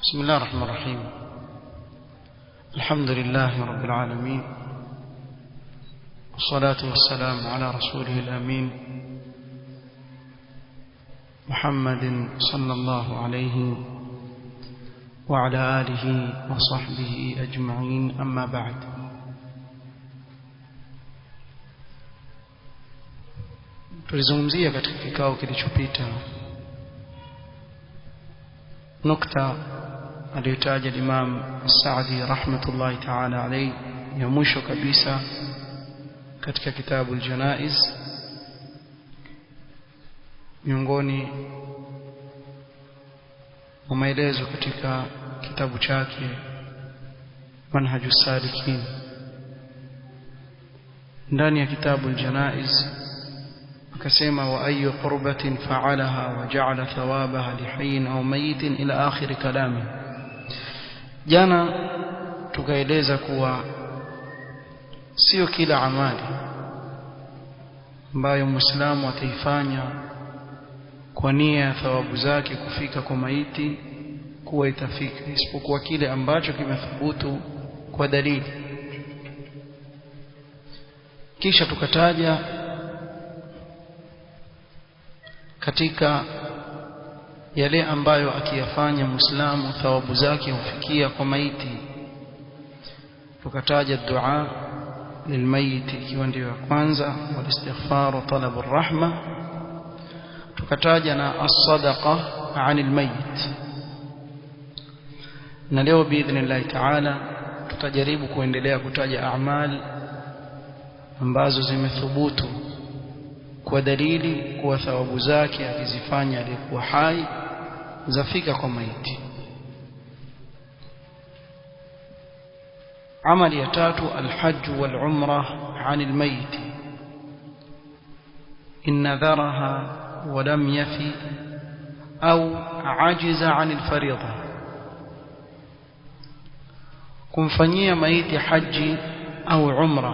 بسم الله الرحمن الرحيم. الحمد لله رب العالمين، والصلاة والسلام على رسوله الأمين محمد صلى الله عليه وعلى آله وصحبه أجمعين. أما بعد، tulizungumzia katika kikao kilichopita nukta aliyotaja Imam Saadi rahmatullahi ta'ala alayhi ya mwisho kabisa katika kitabu al-Janaiz, miongoni mwa maelezo katika kitabu chake Manhaju Salikin. Ndani ya kitabu al-Janaiz akasema, wa ayu qurbatin fa'alaha wa ja'ala thawabaha lihayyin aw mayitin ila akhir kalami. Jana tukaeleza kuwa sio kila amali ambayo Muislamu ataifanya kwa nia ya thawabu zake kufika kwa maiti kuwa itafika, isipokuwa kile ambacho kimethubutu kwa dalili. Kisha tukataja katika yale ambayo akiyafanya Muislamu thawabu zake hufikia kwa maiti. Tukataja dua lilmayit ikiwa ndio ya kwanza, wal istighfar wa talab arrahma. Tukataja na as-sadaqa 'anil mayit, na leo biidhnillah ta'ala tutajaribu kuendelea kutaja a'mal ambazo zimethubutu kwa dalili kuwa thawabu zake akizifanya alikuwa hai zafika kwa maiti. Amali ya tatu, alhajj wal umrah 'anil mayit in nadharaha wa lam yafi au ajiza 'anil fariida. Kumfanyia maiti haji au umra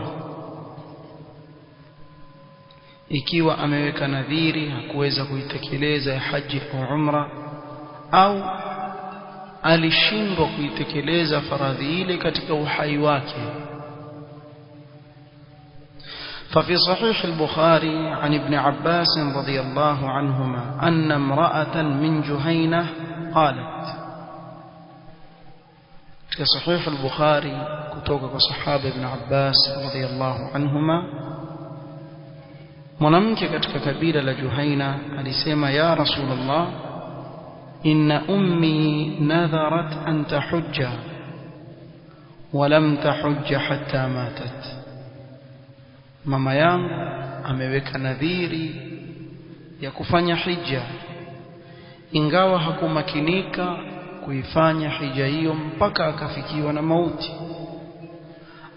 ikiwa ameweka nadhiri hakuweza kuitekeleza ya haji au umra, au alishindwa kuitekeleza faradhi ile katika uhai wake. ففي صحيح البخاري عن ابن عباس رضي الله عنهما أن امرأة من جهينة قالت. في صحيح البخاري كتوك صحابة ابن عباس رضي الله عنهما mwanamke katika kabila la Juhaina alisema, ya Rasulullah, inna ummi nadharat an tahujja wa lam tahujja hatta matat. Mama yangu ameweka nadhiri ya kufanya hija, ingawa hakumakinika kuifanya hija hiyo mpaka akafikiwa na mauti.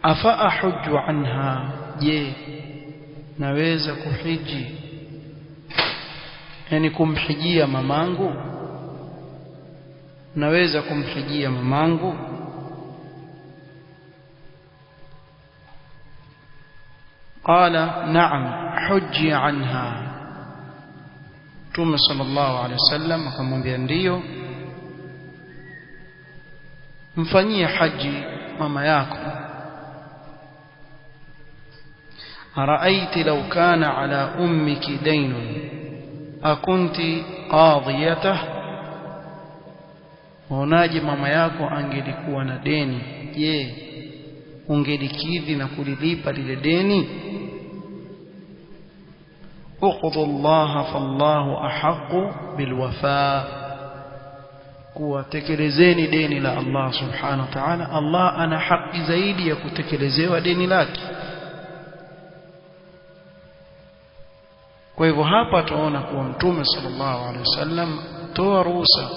Afa ahujju anha, je, naweza kuhiji, yani kumhijia mamangu? Naweza kumhijia mamangu? Qala na'am hujji anha. Mtume sallallahu alaihi wasallam akamwambia, ndiyo, mfanyie haji mama yako. أرأيت لو كان على أمك دين أكنت قاضيته. Unaje mama yako angelikuwa na deni, je, ungelikidhi na kulilipa lile deni? uqdu Allah fallahu ahaqqu bilwafa. Kuwatekelezeni deni la Allah subhanahu wa ta'ala, Allah ana haki zaidi ya kutekelezewa deni lake. Kwa hivyo hapa tunaona kuwa Mtume sallallahu alaihi wasallam toa ruhusa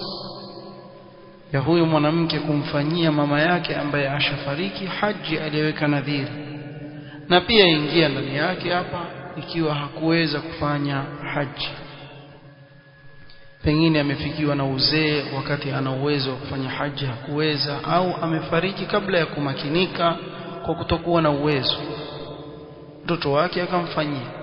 ya huyu mwanamke kumfanyia mama yake ambaye ashafariki haji aliyeweka nadhiri, na pia ingia ndani yake hapa ikiwa hakuweza kufanya haji, pengine amefikiwa na uzee wakati ana uwezo wa kufanya haji hakuweza, au amefariki kabla ya kumakinika kwa kutokuwa na uwezo, mtoto wake akamfanyia.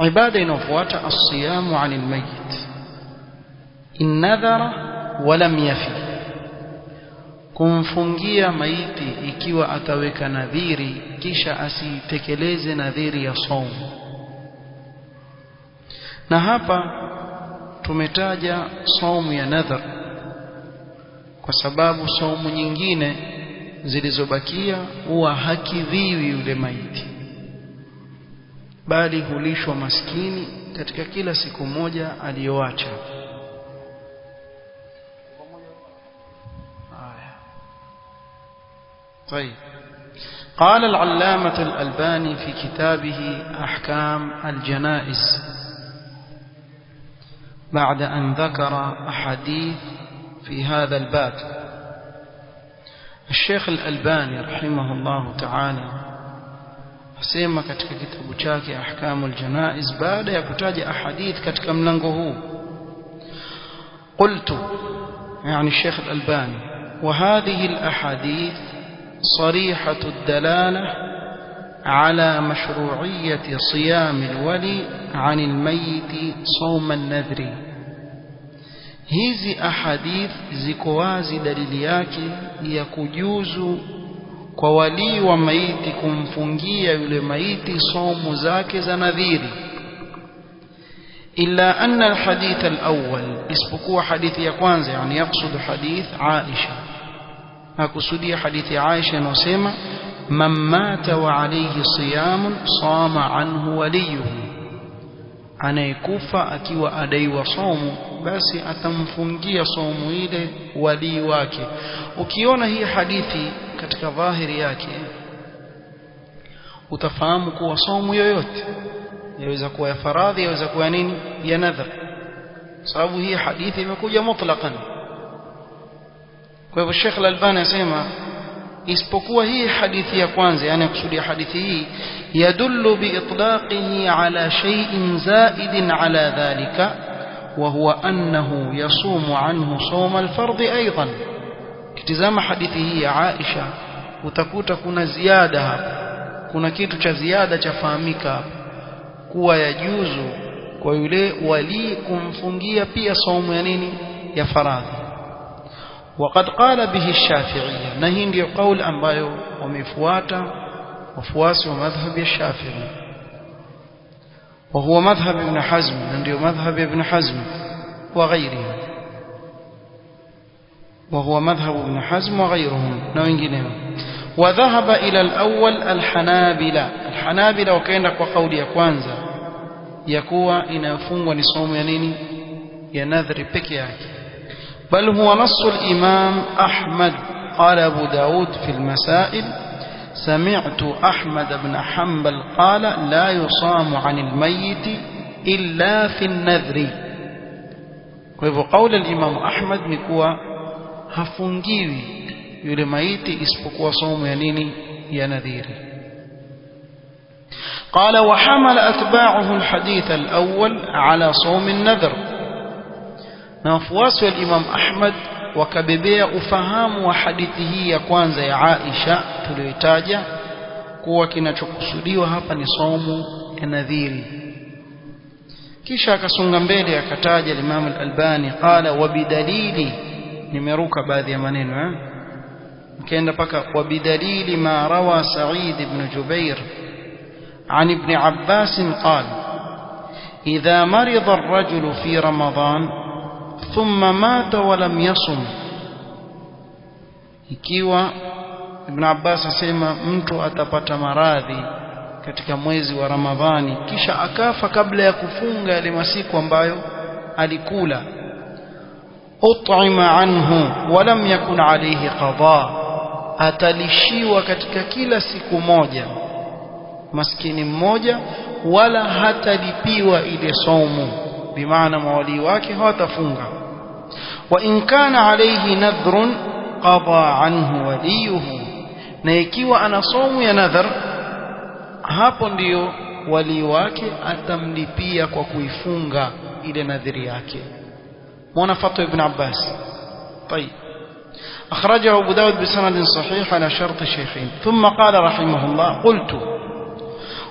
ibada inafuata as-siyamu 'anil mayyit in nadhara wa lam yafi, kumfungia maiti ikiwa ataweka nadhiri kisha asitekeleze nadhiri ya saumu. Na hapa tumetaja saumu ya nadhar kwa sababu saumu nyingine zilizobakia huwa hakidhiwi yule maiti, bali hulishwa maskini katika kila siku moja aliyoacha. طيب. قال العلامة الألباني في كتابه أحكام الجنائز بعد أن ذكر أحاديث في هذا الباب. الشيخ الألباني رحمه الله تعالى asema katika kitabu chake Ahkamul Janaiz baada ya kutaja ahadith katika mlango huu, قلت يعني الشيخ الألباني وهذه الأحاديث صريحة الدلالة على مشروعية صيام الولي عن الميت صوم النذر. hizi ahadith ziko wazi dalili yake ya kujuzu kwa wali wa maiti kumfungia yule maiti somo zake za nadhiri, illa anna alhadith alawwal, isipokuwa hadithi ya kwanza, yani yaksudu hadith Aisha, akusudia hadithi Aisha inasema man mata wa alayhi siyamun sama anhu waliyuhu, anayekufa akiwa adaiwa somo basi atamfungia somo ile wali wake. Ukiona hii hadithi katika dhahiri yake utafahamu kuwa somo yoyote yaweza kuwa ya faradhi, yaweza kuwa nini, ya nadhar, sababu hii hadithi imekuja mutlaqan. kwa hivyo Sheikh Al-Albani anasema isipokuwa hii hadithi ya kwanza, yani kusudia hadithi hii yadullu biitlaqihi ala shay'in zaidin ala dhalika wa huwa annahu yasumu anhu sawm al-fardh aidan. kitizama hadithi hii ya Aisha utakuta kuna ziada hapa, kuna kitu cha ziada chafahamika hapa kuwa yajuzu kwa yule wali kumfungia pia saumu ya nini, ya faradhi. وقد قال به الشافعية، na hii ndio kauli ambayo wamefuata wafuasi wa madhhabi ya Shafi'i, وهو مذهب ابن حزم، ndio madhhab ibn Hazm وغيره، وهو مذهب ابن حزم وغيرهم na wengineo. وذهب إلى الأول الحنابلة، الحنابلة wakaenda kwa kauli ya kwanza ya kuwa inafungwa ni saumu ya nini, ya nadhri peke yake. بل هو نص الإمام أحمد. قال أبو داود في المسائل سمعت أحمد بن حنبل قال لا يصام عن الميت إلا في النذر. وقول الإمام أحمد نكوى hafungiwi yule maiti isipokuwa somo ya nini, ya nadhiri. قال وحمل أتباعه الحديث الأول على صوم النذر. na wafuasi wa Imam Ahmad wakabebea ufahamu wa hadithi hii ya kwanza ya Aisha tuliyotaja kuwa kinachokusudiwa hapa ni somo ya nadhiri. kisha akasonga mbele akataja Imam Al-Albani qala wa bidalili, nimeruka baadhi ya maneno nikaenda paka wa bidalili ma rawa Sa'id ibn Jubair عن ابن عباس قال إذا مرض الرجل في رمضان ثم مات ولم يصم. ikiwa Ibn Abbas asema mtu atapata maradhi katika mwezi wa Ramadhani kisha akafa kabla ya kufunga yale masiku ambayo alikula, ut'ima anhu walam yakun alayhi qada, atalishiwa katika kila siku moja maskini mmoja wala hatalipiwa ile saumu, bimaana mawali wake hawatafunga. wa in kana alayhi nadhrun qada anhu waliyuhu, na ikiwa ana saumu ya nadhar hapo ndio wali wake atamlipia kwa kuifunga ile nadhiri yake. muona fatwa ibn Abbas. طيب أخرجه أبو داود بسند صحيح على شرط الشيخين. ثم قال رحمه الله قلت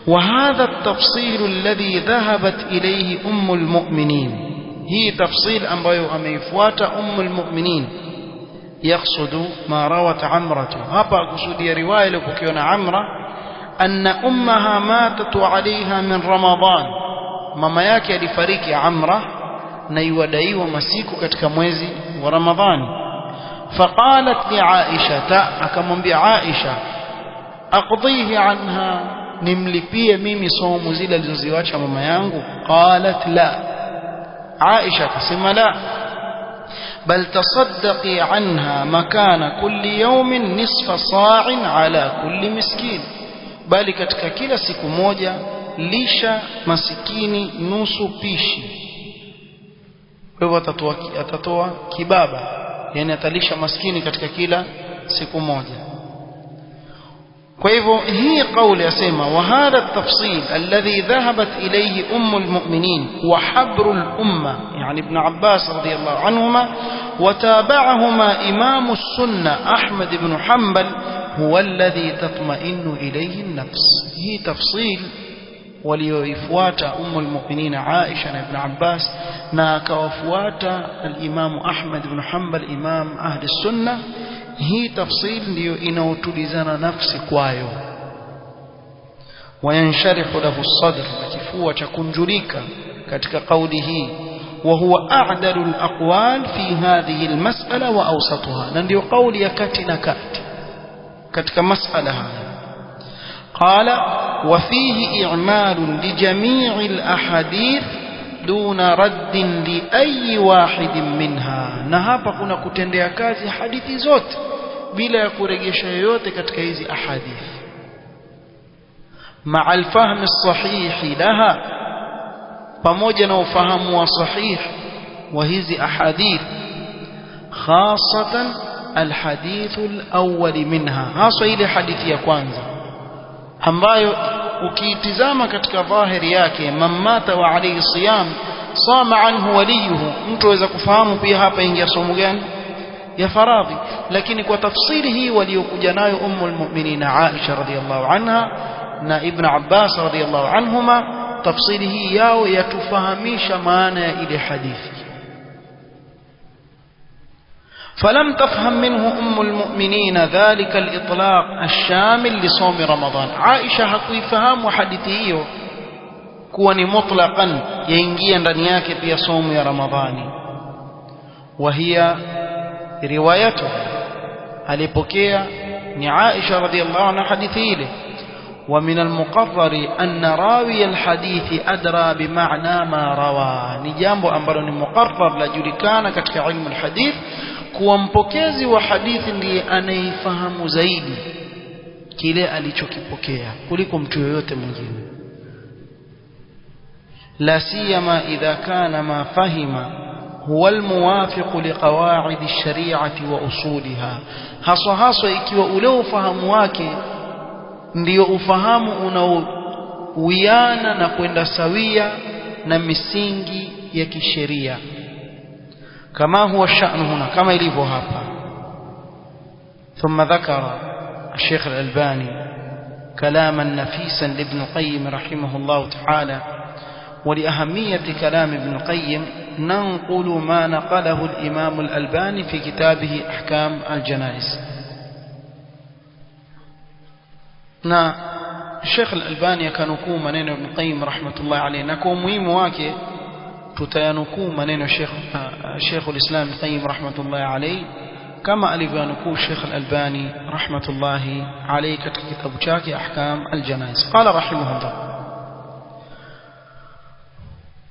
وهذا التفصيل الذي ذهبت إليه أم المؤمنين هي تفصيل ambayo ameifuata أم المؤمنين يقصد ما روت عمرة hapa kusudia riwaya iliyopokewa na Amra أن أمها ماتت عليها من رمضان mama yake alifariki Amra na iwadaiwa masiku katika mwezi wa Ramadhani فقالت لعائشة akamwambia Aisha aqdhihi anha nimlipie mimi somo zile alizoziacha mama yangu qalat la Aisha akasema la bal tasaddaqi anha makana kulli yawmin nisfa sa'in ala kulli miskin bali katika kila siku moja lisha masikini nusu pishi kwa hivyo atatoa kibaba yani atalisha maskini katika kila siku moja kwa hivyo hii kauli yasema wa hadha at-tafsil alladhi dhahabat ilayhi ummul mu'minin wa habrul umma yani ibn Abbas radiyallahu anhuma wa tabi'ahuma imam as-sunnah Ahmad ibn Hanbal huwa alladhi tatma'innu ilayhi an-nafs hii tafsil walioifuata ummul mu'minin Aisha na ibn Abbas na akawafuata al-imam Ahmad ibn Hanbal imam ahli as-sunnah hii tafsil ndio inaotulizana nafsi kwayo wayansharihu lahu as-sadr kifua cha kunjulika katika kauli hii wa huwa a'dalu al-aqwal fi hadhihi al-mas'ala wa awsatuha na ndio kauli ya kati na kati katika mas'ala haya qala wa fihi i'mal li jami' al-ahadith duna raddin li ayi wahidin minha na hapa kuna kutendea kazi hadithi zote bila ya kurejesha yoyote katika hizi ahadith ma'a al-fahm as-sahih laha pamoja na ufahamu wa sahih wa hizi ahadith khasatan al-hadith al-awwal minha hasa ile hadithi ya kwanza ambayo ukiitizama katika dhahiri yake mamata wa alayhi siyam sama anhu waliyuhu mtu aweza kufahamu pia hapa ingia somo gani ya faradhi lakini kwa tafsiri hii waliokuja nayo ummul mu'minin Aisha radhiyallahu anha na ibn Abbas radhiyallahu anhuma tafsiri hii yao yatufahamisha maana ya ile hadithi فلم تفهم منه أم المؤمنين ذلك الإطلاق الشامل لصوم رمضان عائشة hakuifahamu hadithi hiyo kuwa ni mutlaqan yaingia ndani yake pia somo ya Ramadhani وهي روايته alipokea ni Aisha radhiallahu anha hadithi ile ومن المقرر أن راوي الحديث أدرى بمعنى ما روى ni jambo ambalo ni muqarrar lajulikana katika ilmu alhadith kuwa mpokezi wa hadithi ndiye anayefahamu zaidi kile alichokipokea kuliko mtu yoyote mwingine la siyama idha kana ma fahima huwa almuwafiq liqawaid ash-shari'ati wa usuliha haswa ikiwa ule ufahamu wake ndio ufahamu unaowiana na kwenda sawia na misingi ya kisheria كما هو الشأن هنا كما يليبه هابا ثم ذكر الشيخ الألباني كلاما نفيسا لابن القيم رحمه الله تعالى ولأهمية كلام ابن القيم ننقل ما نقله الإمام الألباني في كتابه أحكام الجنائز الشيخ الألباني كانوا منين ابن القيم رحمة الله عليه نكو مهم واكي tutayanukuu maneno Sheikh al-Islam Qayyim rahmatullahi alayhi kama alivyanukuu Sheikh al-Albani rahmatullahi alayhi katika kitabu chake Ahkam al-Janaiz qala rahimahullah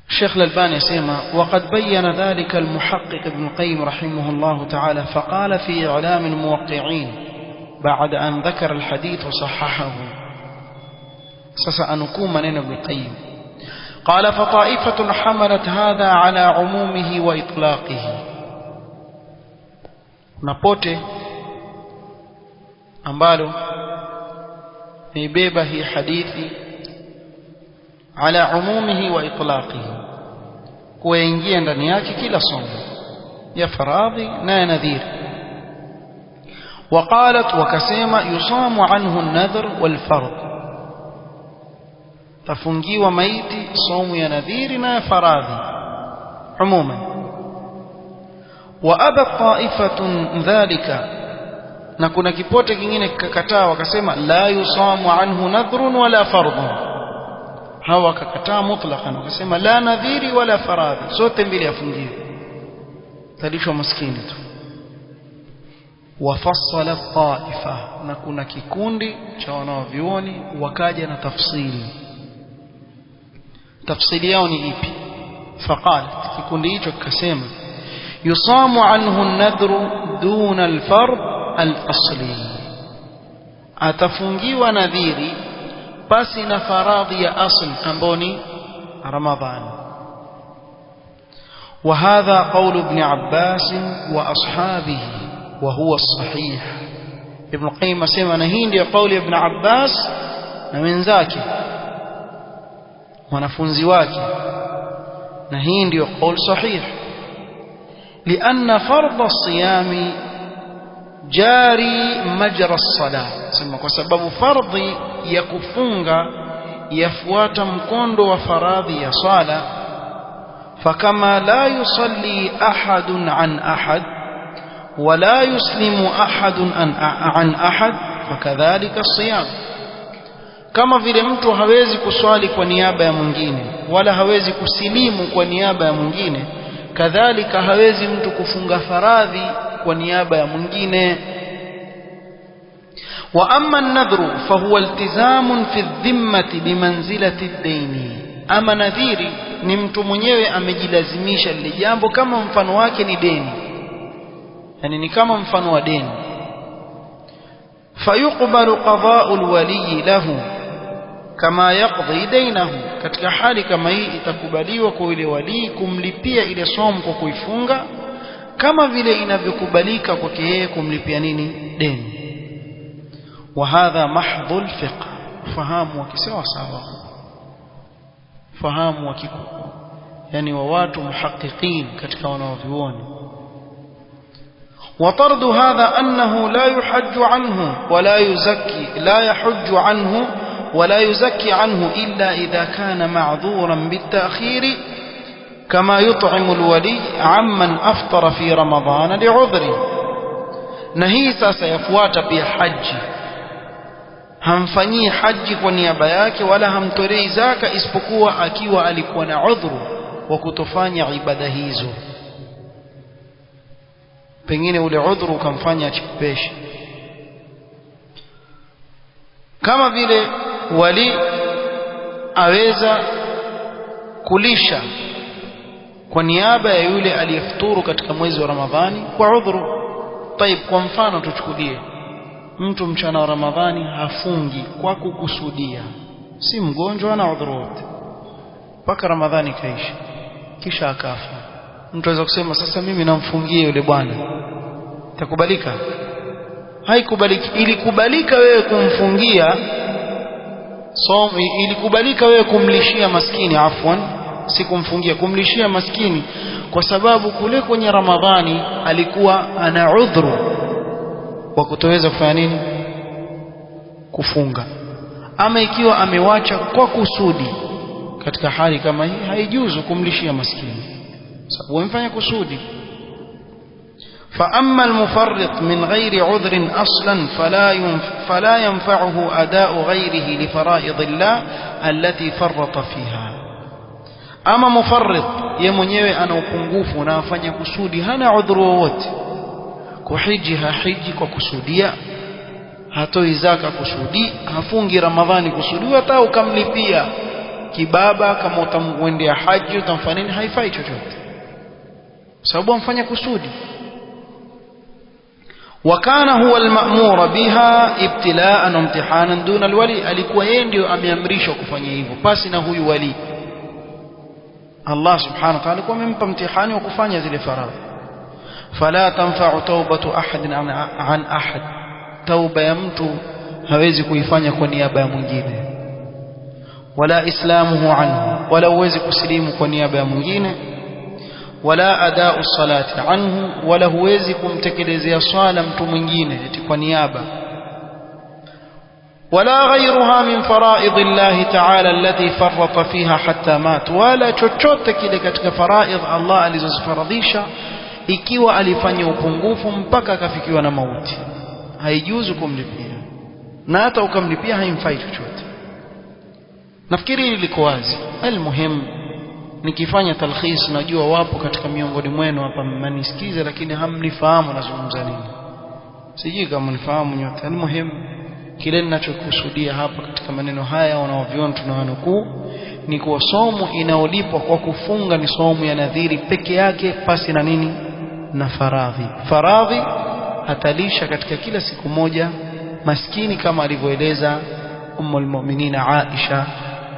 Sheikh al-Albani yasema waqad bayyana dhalika al-muhaqqiq Ibn Qayyim rahimahullah ta'ala faqala fi i'lam al-muwaqqi'in ba'da an dhakara al-hadith wa sahhahahu sasa anukuu maneno Ibn Qayyim قال فطائفة حملت هذا على عمومه وإطلاقه نapote ambalo nibeba hii hadithi ala umumihi wa itlaqihi kuingia ndani yake kila somo ya faradhi na ya nadhir وقالت وكسيما يصام عنه النذر والفرض tafungiwa maiti saumu ya nadhiri na ya faradhi umuman. Wa aba ta'ifatun dhalika, na kuna kipote kingine kikakataa wakasema la yusamu anhu nadhrun wala fardhun. Hawa wakakataa mutlaqan, wakasema la nadhiri wala faradhi, zote mbili afungiwe, talishwa maskini tu. Wafassala ta'ifa, na kuna kikundi cha wanavyuoni wakaja na tafsiri. Tafsiri yao ni ipi? Faqala, kikundi hicho kikasema yusamu anhu an-nadhru duna al-fard al-asli, atafungiwa nadhiri basi na faradhi ya asli ambao ni Ramadhani. وهذا قول ابن عباس وأصحابه وهو الصحيح. ابن القيم سمع نهين دي قول ابن عباس ومن ذاك ونفنزي واكي نهين دي قول صحيح، لأن فرض الصيام جاري مجرى الصلاة، سمع وسبب فرض يكفونغ يفوات مكوندو وفراضي صلاة. فكما لا يصلي أحد عن أحد ولا يسلم أحد عن أحد فكذلك الصيام. kama vile mtu hawezi kuswali kwa niaba ya mwingine wala hawezi kusilimu kwa niaba ya mwingine, kadhalika hawezi mtu kufunga faradhi kwa niaba ya mwingine. Wa amma an-nadhru fa huwa iltizamun fi dhimmati bimanzilati ad-dayn, ama nadhiri ni mtu mwenyewe amejilazimisha lile jambo, kama mfano wake ni deni, yani ni kama mfano wa deni. Fayuqbalu qada'u al-wali lahu kama yaqdi daynahu, katika hali kama hii itakubaliwa kwa yule wali kumlipia ile somo kwa kuifunga kama vile inavyokubalika kwake yeye kumlipia nini? Deni. Wa hadha mahdhul fiqh, fahamu wakisawa sawa, fahamu wakiku, yani wa watu muhaqqiqin katika wanaovioni. وطرد هذا أنه لا يحج عنه ولا يزكي، لا يحج عنه ولا يزكي عنه إلا إذا كان معذورا بالتأخير، كما يطعم الولي عمن أفطر في رمضان لعذره. نهي sasa yafuata pia haji, hamfanyii haji kwa niaba yake wala hamtolei zaka isipokuwa akiwa alikuwa na udhuru wa kutofanya ibada hizo, pengine ule udhuru ukamfanya achipeshe. Kama vile wali aweza kulisha kwa niaba ya yule aliyefuturu katika mwezi wa Ramadhani kwa udhuru. Taib, kwa mfano tuchukulie mtu mchana wa Ramadhani hafungi kwa kukusudia, si mgonjwa na udhuru wote, mpaka Ramadhani kaisha kisha akafa. Mtu aweza kusema sasa mimi namfungie yule bwana, itakubalika? Haikubaliki. Ilikubalika wewe kumfungia somo, ilikubalika wewe kumlishia maskini, afwan, si kumfungia, kumlishia maskini, kwa sababu kule kwenye Ramadhani alikuwa ana udhuru wa kutoweza kufanya nini? Kufunga. Ama ikiwa amewacha kwa kusudi, katika hali kama hii haijuzu kumlishia maskini, sababu amefanya kusudi. فأما المفرط من غير عذر أصلا فلا ينفعه أداء غيره لفرائض الله التي فرط فيها. أما مفرط يمنيوي أنا upungufu na afanya kusudi, hana udhuru wowote, kuhiji hahiji kwa kusudia, hatoi zaka kusudi, hafungi Ramadhani kusudi, hata ukamlipia kibaba kama utamwendea haji utamfanya nini, haifai chochote, sababu amfanya kusudi. وكان هو المأمور بها ابتلاء وامتحانا دون الولي, alikuwa yeye ndio ameamrishwa kufanya hivyo basi na huyu wali. Allah subhanahu wa ta'ala alikuwa amempa mtihani wa kufanya zile faradhi. فلا تنفع توبة أحد عن أحد, tauba ya mtu hawezi kuifanya kwa niaba ya mwingine, wala islamuhu anhu, wala huwezi kusilimu kwa niaba ya mwingine, wala adau salati anhu, wala huwezi kumtekelezea swala mtu mwingine eti kwa niaba, ولا غيرها من فرائض الله تعالى التي فرط فيها حتى مات, ولا chochote kile katika faraidh Allah alizozifaradhisha ikiwa alifanya upungufu mpaka akafikiwa na mauti, haijuzu kumlipia, na hata ukamlipia haimfai chochote. Nafikiri hili liko wazi. Almuhim, nikifanya talkhis, najua wapo katika miongoni mwenu hapa mnanisikiza lakini hamnifahamu nazungumza nini, sijui kama mnifahamu nyote. Almuhim, kile ninachokusudia hapa katika maneno haya wanaoviona tunawanukuu ni kuwa somo inaolipwa kwa kufunga ni somo ya nadhiri peke yake, pasi na nini, na faradhi. Faradhi atalisha katika kila siku moja maskini, kama alivyoeleza Ummul Mu'minin Aisha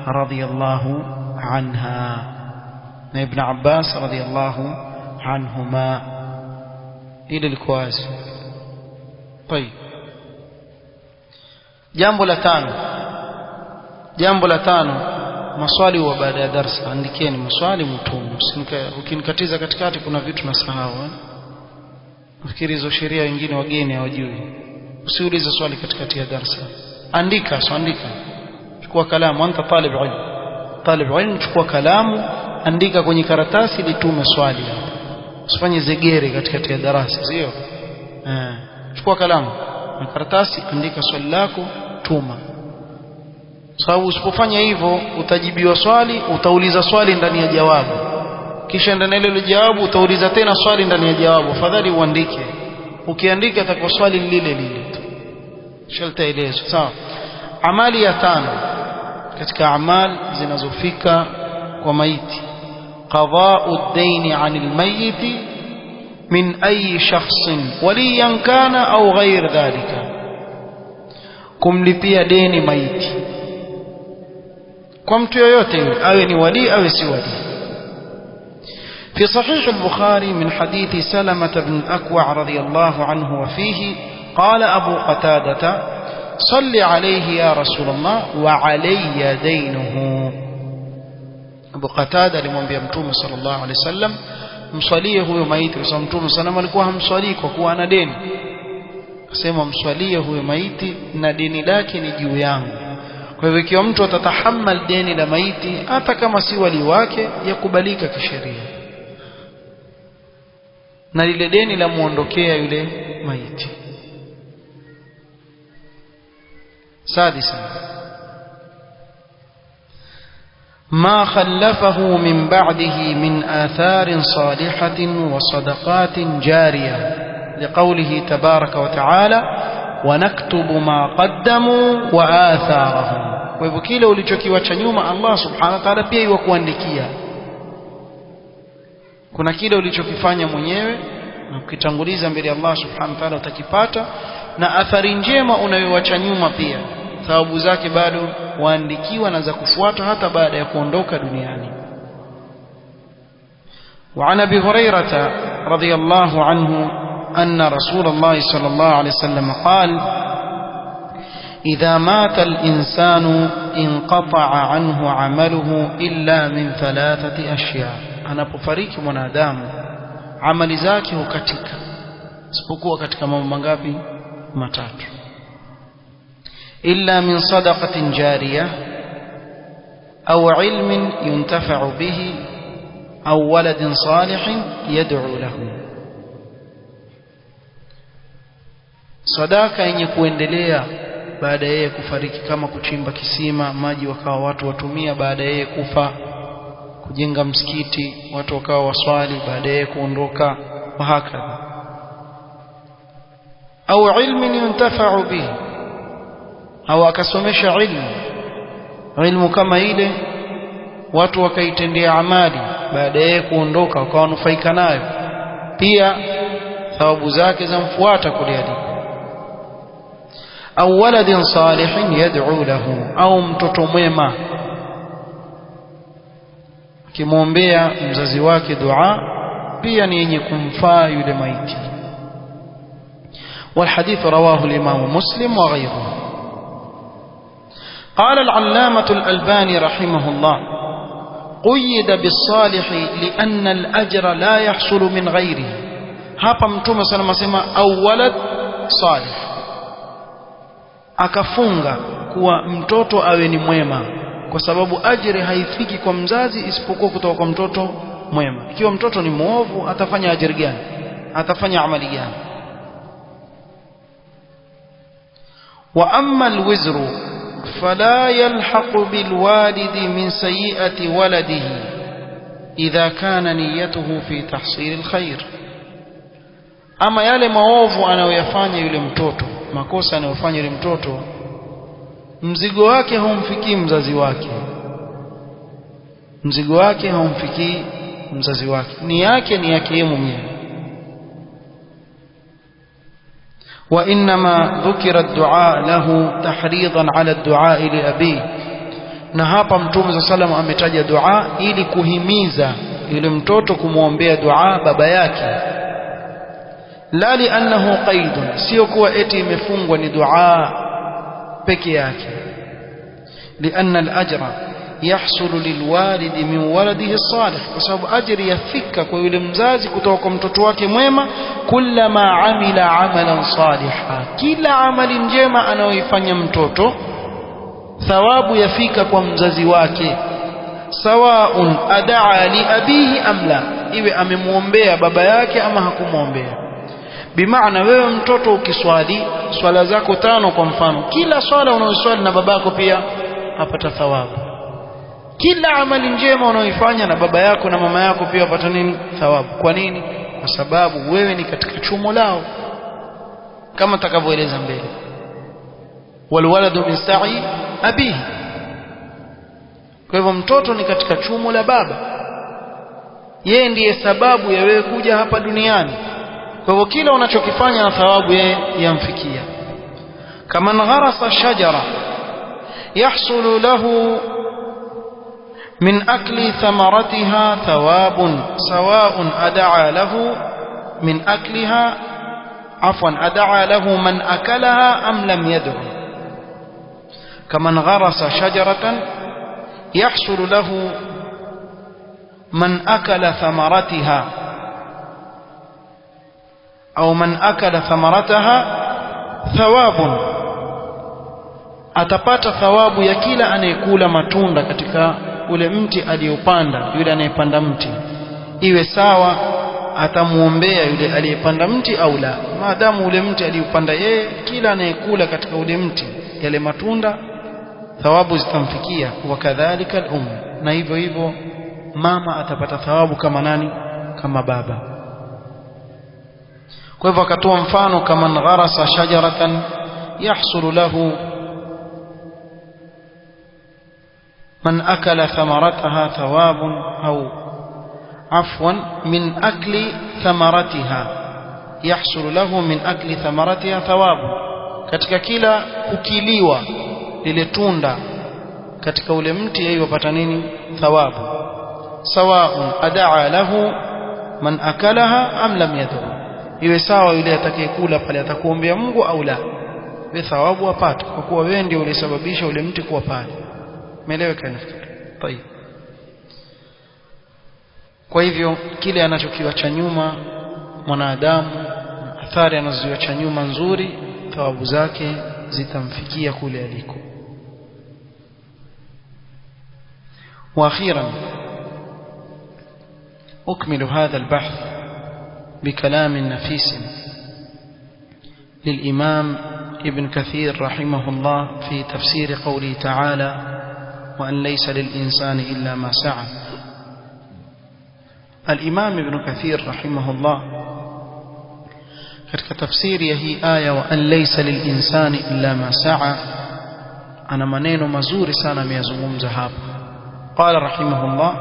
radhiyallahu anha na Ibn Abbas radhiyallahu anhuma. Hili liko wazi. Tayeb, jambo la tano, maswali wa baada ya darasa. Andikeni maswali mtumu, ukinikatiza katikati kuna vitu nasahau. Nafikiri hizo sheria wengine wageni hawajui. Usiulize swali katikati ya darasa, andika. Chukua kalamu, anta talib ilm, chukua kalamu, andika kwenye karatasi, litume swali. Usifanye zegere katikati ya darasa, sio? Chukua kalamu na karatasi, andika swali lako, tuma. Sababu usipofanya hivyo utajibiwa swali, utauliza swali ndani ya jawabu, kisha ndani ya ile jawabu utauliza tena swali ndani ya jawabu. Afadhali uandike. Ukiandika itakuwa swali lile tu, shaltaelezwa. Sawa. Amali ya 5 katika amali zinazofika kwa maiti, qada'u ad-dayn 'anil mayyit min ayi shakhsin waliyan kana au ghair dhalika, kumlipia deni maiti kwa mtu yoyote yule, awe ni wali awe si wali. في صحيح البخاري من حديث سلمة بن الأكوع رضي الله عنه وفيه قال أبو قتادة صل عليه يا رسول الله وعلي دينه. أبو قتادة لمنبي متوم صلى الله عليه وسلم mswalie huyo maiti, kwa sababu Mtume sana alikuwa hamswalii kwa kuwa ana deni. Akasema mswalie huyo maiti na deni lake ni juu yangu. Kwa hivyo ikiwa mtu atatahammal deni la maiti hata kama si wali wake, yakubalika kisheria, na lile deni la muondokea yule maiti. سادسا ما خلفه من بعده من آثار صالحة وصدقات جارية، لقوله تبارك وتعالى ونكتب ما قدموا وآثارهم. ويبكيله ulichokiwacha nyuma Allah subhanahu wa ta'ala pia yukuandikia. Kuna kile ulichokifanya mwenyewe na ukitanguliza mbele ya Allah subhanahu wa ta'ala utakipata, na athari njema unayoacha nyuma pia thawabu zake bado waandikiwa na za kufuata hata baada ya kuondoka duniani. وعن أبي هريرة رضي الله عنه أن رسول الله صلى الله عليه وسلم قال إذا مات الإنسان انقطع عنه عمله إلا من 3 أشياء. anapofariki mwanadamu amali zake hukatika isipokuwa katika mambo mangapi? 3. illa min sadaqatin jariyah au ilmin yuntafa'u bihi au waladin salihin yad'u lahu. Sadaka yenye kuendelea baada ya yeye kufariki, kama kuchimba kisima maji wakawa watu watumia baada ya yeye kufa, kujenga msikiti watu wakawa waswali baada ya yeye kuondoka, wa hakadha. au ilmin yuntafa'u bihi, au akasomesha ilmu kama ile watu wakaitendea amali baada ya kuondoka wakawanufaika nayo, pia thawabu zake zamfuata kuliandika. au waladin salihin yad'u lahu, au mtoto mwema akimwombea mzazi wake dua pia ni yenye kumfaa yule maiti. والحديث رواه الإمام مسلم وغيره. قال العلامة الألباني رحمه الله قيد بالصالح لأن الأجر لا يحصل من غيره. hapa Mtume صلى الله عليه وسلم au walad salih akafunga kuwa mtoto awe ni mwema, kwa sababu ajiri haifiki kwa mzazi isipokuwa kutoka kwa mtoto mwema. Ikiwa mtoto ni muovu, atafanya ajiri gani? Atafanya amali gani? Wa amma alwizru fala yalhaqu bilwalidi min sayyi'ati waladihi idha kana niyyatuhu fi tahsil alkhair. Ama yale maovu anayoyafanya yule mtoto, makosa anayofanya yule mtoto, mzigo wake haumfikii mzazi wake, mzigo wake haumfikii mzazi wake, ni yake yeye mwenyewe. Wa inma dhukira ad-du'a lahu tahridan 'ala ad-du'a li abi, na hapa Mtume sallallahu ametaja dua ili kuhimiza yule mtoto kumwombea dua baba yake. La li annahu qaidun, sio kuwa eti imefungwa ni dua peke yake. Lianna al-ajra yahsulu lilwalidi min waladihi salih, kwa sababu ajri yafika kwa yule mzazi kutoka kwa mtoto wake mwema. Kullama amila amalan saliha, kila amali njema anayoifanya mtoto thawabu yafika kwa mzazi wake. Sawaun adaa li abihi am la, iwe amemuombea baba yake ama hakumuombea. Bimaana wewe mtoto ukiswali swala zako 5 kwa mfano, kila swala unayoswali na babako pia apata thawabu. Kila amali njema unayoifanya na baba yako na mama yako pia apata nini? Thawabu. Kwa nini? Kwa sababu wewe ni katika chumo lao, kama takavyoeleza mbele. Walwaladu min sa'i abihi, kwa hivyo mtoto ni katika chumo la baba, yeye ndiye sababu ya wewe kuja hapa duniani. Kwa hivyo kila unachokifanya na thawabu yeye yamfikia. Kama gharasa shajara yahsulu lahu min akli thamaratiha thawabun sawa'un ad'a lahu min akliha ad'a lahu man akalaha am lam yad'u. كمن غرس شجرة يحصل له من أكل ثمرتها أو من أكل ثمرتها ثواب، atapata thawabu ya kila anayekula matunda katika ule mti aliyopanda yule anayepanda mti, iwe sawa atamuombea yule aliyepanda mti au la, maadamu ule mti aliyopanda yeye, kila anayekula katika ule mti yale matunda thawabu zitamfikia. Wakadhalika al-um, na hivyo hivyo mama atapata thawabu kama nani? Kama baba. Kwa hivyo akatoa mfano, kama gharasa shajaratan yahsulu lahu man akala thamarataha thawabun au afwan min akli thamaratiha yahsulu lahu min akli thamaratiha thawabu, katika kila kukiliwa lile tunda katika ule mti yeye wapata nini? Thawabu. Sawaun adaa lahu man akalaha am lam yad'u, iwe sawa yule atakayekula pale atakuombea Mungu au la, wewe thawabu apata, kwa kuwa wewe ndio ulisababisha ule mti kuwa pale. Umeeleweka? Nafikiri. Tayeb. Kwa hivyo kile anachokiacha nyuma mwanadamu, athari anazoziacha nyuma nzuri, thawabu zake zitamfikia kule aliko. واخيرا أكمل هذا البحث بكلام نفيس للإمام ابن كثير رحمه الله في تفسير قوله تعالى وأن ليس للإنسان إلا ما سعى. الإمام ابن كثير رحمه الله katika tafsiri ya hii aya wa an laysa lilinsani illa ma sa'a, ana maneno mazuri sana ameyazungumza hapa. Qala rahimahullah,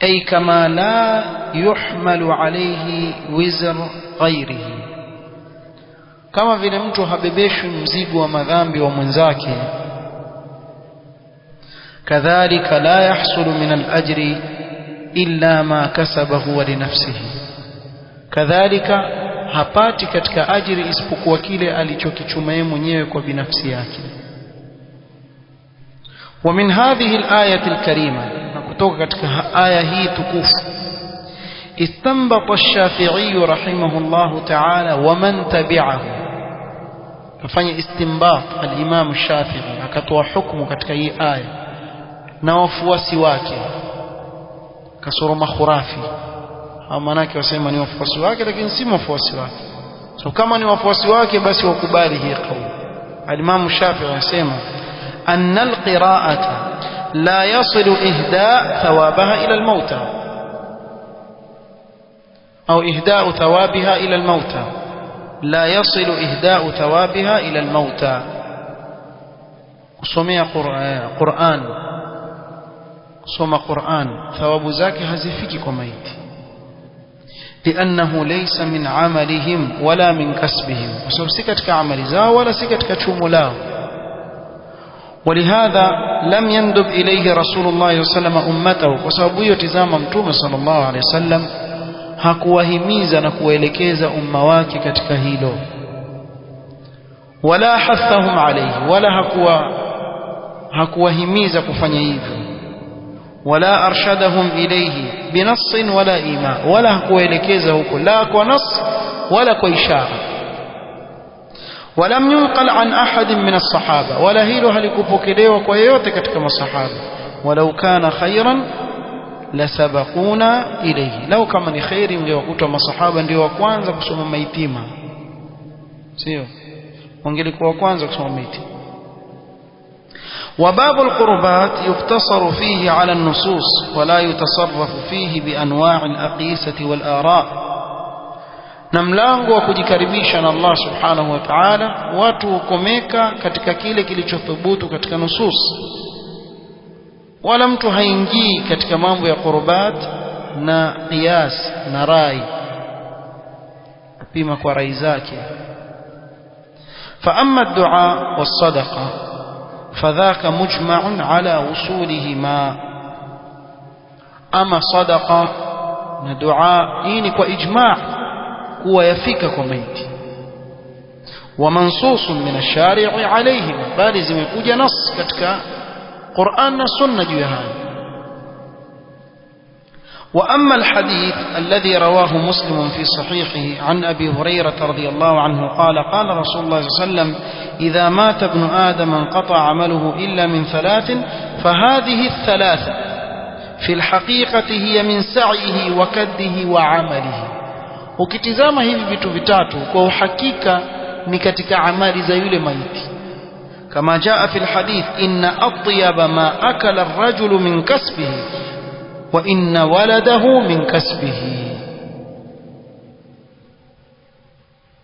ay kama la yuhmalu alayhi wizr ghairihi, kama vile mtu habebeshwi mzigo wa madhambi wa mwenzake, kadhalika la yahsulu min al-ajri illa ma kasabahu wa li nafsihi, kadhalika hapati katika ajiri isipokuwa kile alichokichuma yeye mwenyewe kwa binafsi yake. Wa min hadhihi al-ayati al-karima, na kutoka katika aya hii tukufu, istanbata ash-Shafi'i rahimahullah ta'ala wa man tabi'ahu, kafanya istinbat al-Imam Shafi'i akatoa hukumu katika hii aya na wafuasi wake kasoroma khurafi au manake wasema ni wafuasi wake lakini si wafuasi wake. So kama ni wafuasi wake basi wakubali hii kauli. Al-Imam Shafi'i anasema anna al-qira'ata la yasilu ihda' thawabaha ila al-mauta au ihda'u thawabiha ila al-mauta la yasilu ihda'u thawabiha ila al-mauta. kusomea Qur'an, kusoma Qur'an thawabu zake hazifiki kwa maiti, لأنه ليس من عملهم ولا من كسبهم, وسبب si katika amali zao wala si katika chumo lao. ولهذا لم يندب إليه رسول الله صلى الله عليه وسلم أمته, وسبب hiyo tazama mtume sallallahu alaihi wasallam hakuwahimiza na kuelekeza umma wake katika hilo, wala hathahum alayhi, wala hakuwahimiza kufanya hivyo, wala arshadahum ilayhi binass wala ima, wala hakuelekeza huko la kwa nas wala kwa ishara. ولم ينقل عن أحد من الصحابة, ولا hilo halikupokelewa kwa yeyote katika masahaba. ولو كان خيرا لسبقونا إليه, لو kama ni khairi mngewakuta masahaba ndio wa kwanza kusoma maitima, sio wangelikuwa wa kwanza kusoma maitima. وباب القربات يقتصر فيه على النصوص ولا يتصرف فيه بأنواع الأقيسة والآراء. na mlango wa kujikaribisha na Allah subhanahu wa ta'ala watu hukomeka katika kile kilichothubutu katika nusus, wala mtu haingii katika mambo ya qurbat na qiyas na rai, apima kwa rai zake. fa amma ad-du'a was-sadaqa fadhaka mujma'un ala wusulihima, ama sadaqa na dua hii ni kwa ijma' kuwa yafika kwa maiti, wa mansusun min ash-shari'i alayhim, bali zimekuja nas katika Qur'an na sunna juu ya haya. wa amma al-hadith alladhi rawahu Muslim fi sahihihi an Abi Hurairah radhiyallahu anhu qala qala Rasulullah sallallahu alayhi wasallam idha mata ibn Adam inqata'a 'amaluhu illa min thalathin fahadhihi ath-thalatha fi al-haqiqati hiya min sa'yihi wa kaddihi wa 'amalihi. Ukitizama hivi vitu vitatu kwa uhakika ni katika amali za yule maiti, kama jaa fi alhadith inna atyaba ma akala ar-rajulu min kasbihi wa inna waladahu min kasbihi,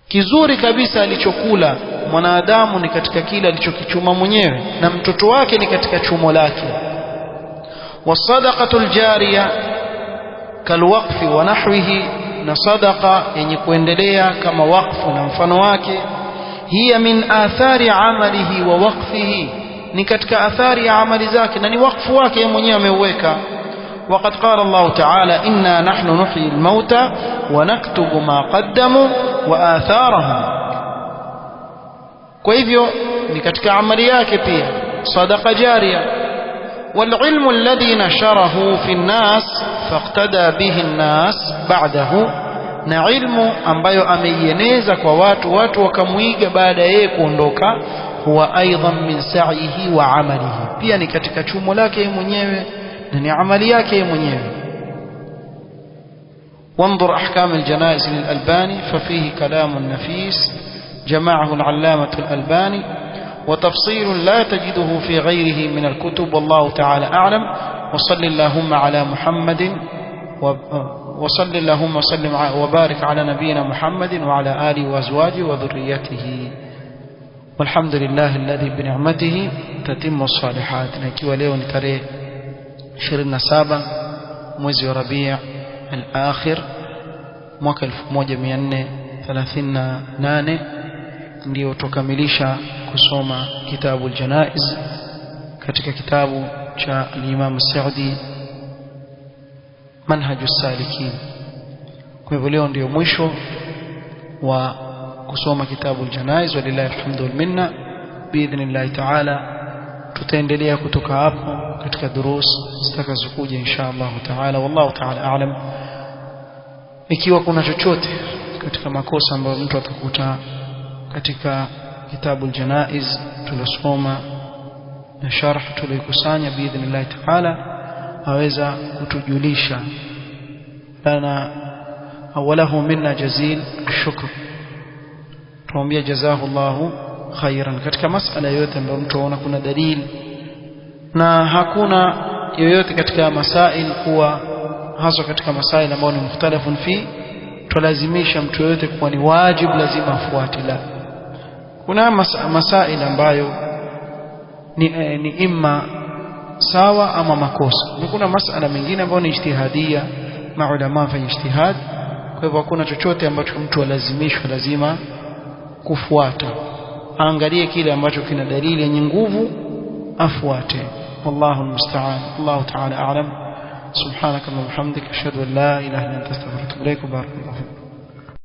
kizuri kabisa alichokula mwanadamu ni katika kile alichokichuma mwenyewe na mtoto wake ni katika chumo lake. wasadaqatul jariya kalwaqfi wa nahwihi, na sadaqa yenye kuendelea kama waqfu na mfano wake, hiya min athari amalihi wa waqfihi, ni katika athari ya amali zake na ni waqfu wake yeye mwenyewe ameuweka. waqad qala Allah ta'ala inna nahnu nuhyi al-mauta wa naktubu ma qaddamu wa atharahum, kwa hivyo ni katika amali yake pia sadaqa jariya. والعلم الذي نشره في الناس فاقتدى به الناس بعده, na ilmu ambayo ameieneza kwa watu wakamuiga baada yeye kuondoka, huwa aidan min sa'ihi wa amalihi, pia ni katika chumo lake yeye mwenyewe na ni amali yake yeye mwenyewe. وانظر أحكام الجنائز للألباني ففيه كلام نفيس جمعه العلامة الألباني وتفصيل لا تجده في غيره من الكتب، والله تعالى أعلم. وصل اللهم على محمد وصل اللهم وسلم وبارك على نبينا محمد وعلى آله وأزواجه وذريته، والحمد لله الذي بنعمته تتم الصالحات. نكيوا leo ni tarehe 27 mwezi wa Rabi' al-akhir mwaka 1438 ndio tukamilisha kusoma kitabu al-Janaiz katika kitabu cha al-Imam Sa'di Manhaj as-Salikin. Kwa hivyo leo ndio mwisho wa kusoma kitabu al-Janaiz, walillahi alhamdu wal minna. Biidhnillah ta'ala tutaendelea kutoka hapo katika durus zitakazokuja insha Allah ta'ala. Wallahu ta'ala a'lam. Ikiwa kuna chochote katika makosa ambayo mtu atakuta katika kitabu al-janaiz tulisoma na sharh tulikusanya biidhnillah ta'ala aweza kutujulisha lana awalahu minna jazil shukr tuambia jazakallahu khairan katika masala yote ambayo mtu anaona kuna dalili na hakuna yoyote katika masail kuwa hasa katika masail ambayo ni mukhtalafun fi tulazimisha mtu yote kuwa ni wajibu lazima afuate la kuna masail ambayo ni imma sawa ama makosa na kuna masala mengine ambayo ni ijtihadia maulama fa ijtihad kwa hivyo hakuna chochote ambacho mtu alazimishwa lazima kufuata aangalie kile ambacho kina dalili yenye nguvu afuate wallahu almusta'an Allah ta'ala a'lam subhanaka wa bihamdika ashhadu an la ilaha illa anta astaghfiruka wa atubu ilaik barakallahu